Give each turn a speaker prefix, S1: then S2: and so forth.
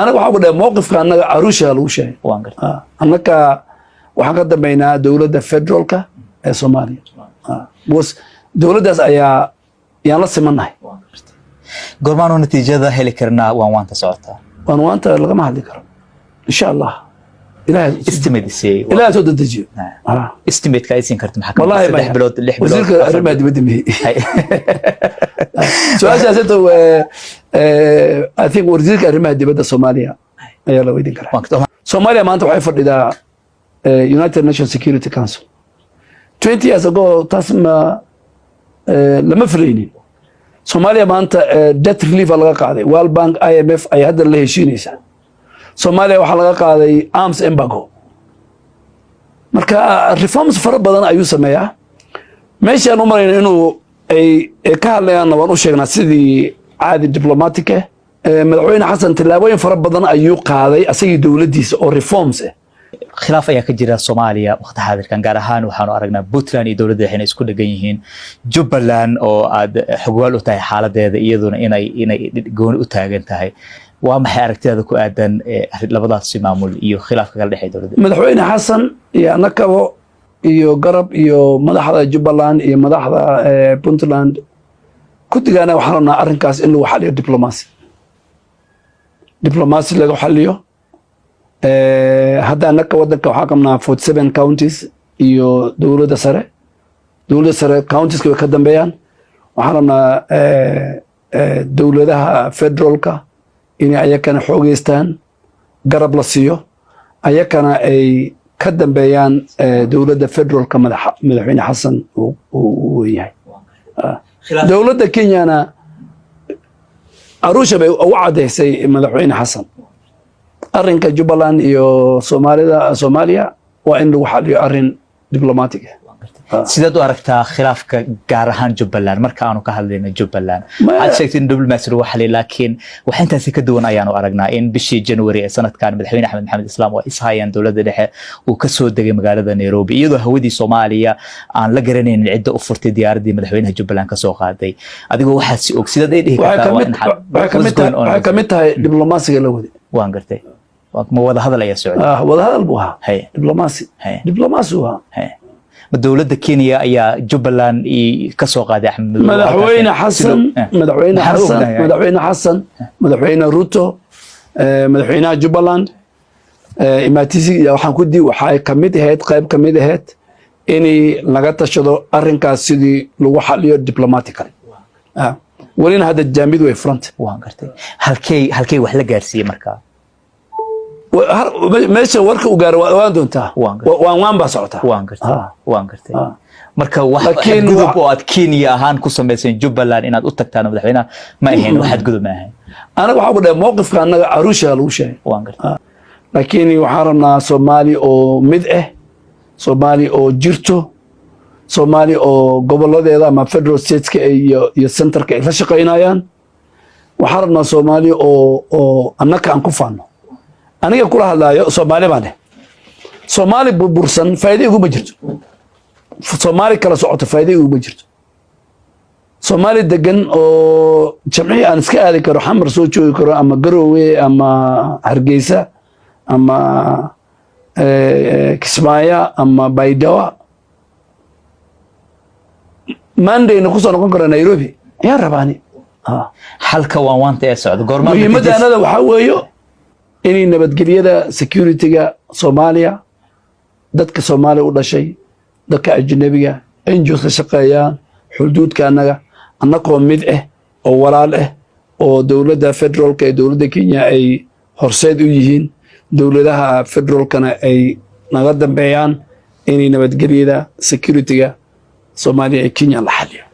S1: أنا بحاول موقف كان عروشة لوشة أنا waxaan ka dambeynaa dawladda federaalka ee Soomaaliya boos dawladdaas ayaa yaan la simanahay
S2: gormaano natiijada heli karnaa waanta socota
S1: waanta laga hadli karo insha Allah ilaahay
S2: ilaahay
S1: soo dedejiyo
S2: estimate ka aysan karto maxaa ka 3 bilood 6 bilood
S1: wasiirka arrimaha dibadda mihi su'aashaas I think wasiirka arrimaha dibadda Soomaaliya ayaa la weydiin karaa Soomaaliya maanta waxay fadhidaa United Nations Security Council 20 years ago tasma lama filaynin Soomaaliya maanta debt relief laga qaaday World Bank IMF ay hadda la heshiinaysaa Soomaaliya waxa laga qaaday arms embargo marka reforms fara badan ayuu sameeyaa meeshaan u marayna inuu ay ka hadlayaan waan u sheegnaa sidii caadi diplomatic madaxweyne xasan tilaabooyin fara badan ayuu qaaday asagii dawladdiisa oo reforms
S2: khilaaf ayaa ka jira Soomaaliya waqti xaadirkan gaar ahaan waxaanu aragnaa Puntland iyo dawladda waxay isku dhagan yihiin Jubbaland oo aad xogwaal u tahay xaaladeeda iyaduna inay gooni u taagan tahay waa maxay aragtida ku aadan labadaas maamul iyo khilaafka kala dhaxay dawladda
S1: madaxweyne xasan iyo nakabo iyo garab iyo madaxda Jubbaland iyo madaxda Puntland ku digaana waxaana arrinkaas in lagu xaliyo diplomacy lagu xaliyo hadda anaka wadanka waxaa qabnaa 47 counties iyo dawladda sare counties way ka dambeeyaan waxaan rabnaa dawladaha federaalka inay ayakana xoogeystaan garab la siiyo ayakana ay ka dambeeyaan dawladda federaalka madaxweyne xasan uu yahay dawladda Kenyana Arusha bay ugu cadeysay madaxweyne xasan arrinka Jubbaland iyo Soomaaliya waa in lagu xaliyo arrin diplomatic
S2: sidaad u aragtaa khilaafka gaar ahaan Jubbaland marka aanu ka hadlayno Jubbaland aad sheegtay in diplomacy lagu xaliyo laakiin waxa intaasi ka duwan ayaanu aragnaa in bishii January ee sanadkan madaxweyne Axmed Maxamed Islaam oo ishayaan dawladda dhexe uu ka soo degay magaalada Nairobi iyadoo hawadii Soomaaliya aan la garanaynin cidda u furtay diyaaradii madaxweynaha Jubbaland ka soo qaaday adigoo waxa si og sidaad ay dhihi kartaa
S1: waxay ka mid tahay diplomacy la wadi
S2: waan gartay ما وضع هذا لا يسوع
S1: وضع هذا البوها دبلوماسي
S2: دولة كينيا يا جبلان كسوق هذا أحمد
S1: مدحوين حسن مدحوين روتو مدحوين جبلان إماتيسي waxaan ku dii waxa kamid ahayd qayb kamid ahayd inay laga tashado arrinkaas sidii lagu xaliyo diplomatically walina hada jaamid way front
S2: waan gartay halkay wax la gaarsiiyay markaa
S1: meesha warka u gaar waan doontaa waan baa socotaa
S2: waan gartay marka wax gudub oo aad Kenya ahaan ku sameeyeen Jubbaland inaad u tagtaan madaxweynaha ma ahayn waxaad gudub ma ahayn
S1: anaga waxa u dhahay mowqifka anaga Arusha lagu sheegay
S2: waan gartay
S1: laakiin waxaan rabnaa Soomaali oo mid Soomaali oo jirto Soomaali oo goboladeeda ama federal states iyo centerka ay la shaqeynayaan waxaan rabnaa Soomaali oo annaka aan ku faano aniga kula hadlaayo Soomaali baan Soomaali burbursan faa'iido ugu ma jirto Soomaali kala socoto faa'iido ugu ma jirto Soomaali degan oo jamciye aan iska aadi karo xamar soo joogi karo ama Garowe ama Hargeysa ama Kismaayo ama Baydawa Monday ku soo noqon karo Nairobi yaa rabaani
S2: halka waanta ee socdo goorma
S1: muhiimadana waxa weeyo inay nabadgelyada security-ga Soomaaliya dadka Soomaaliya u dhashay dadka ajnabiga NGOs ka shaqeeyaan xuduudka annagoo mid oo walaal oo dawladda federaalka ee dawladda Kenya ay horseed u yihiin dawladaha federaalkana ay naga dambeeyaan inay nabadgelyada security-ga Soomaaliya ee Kenya la xaliyo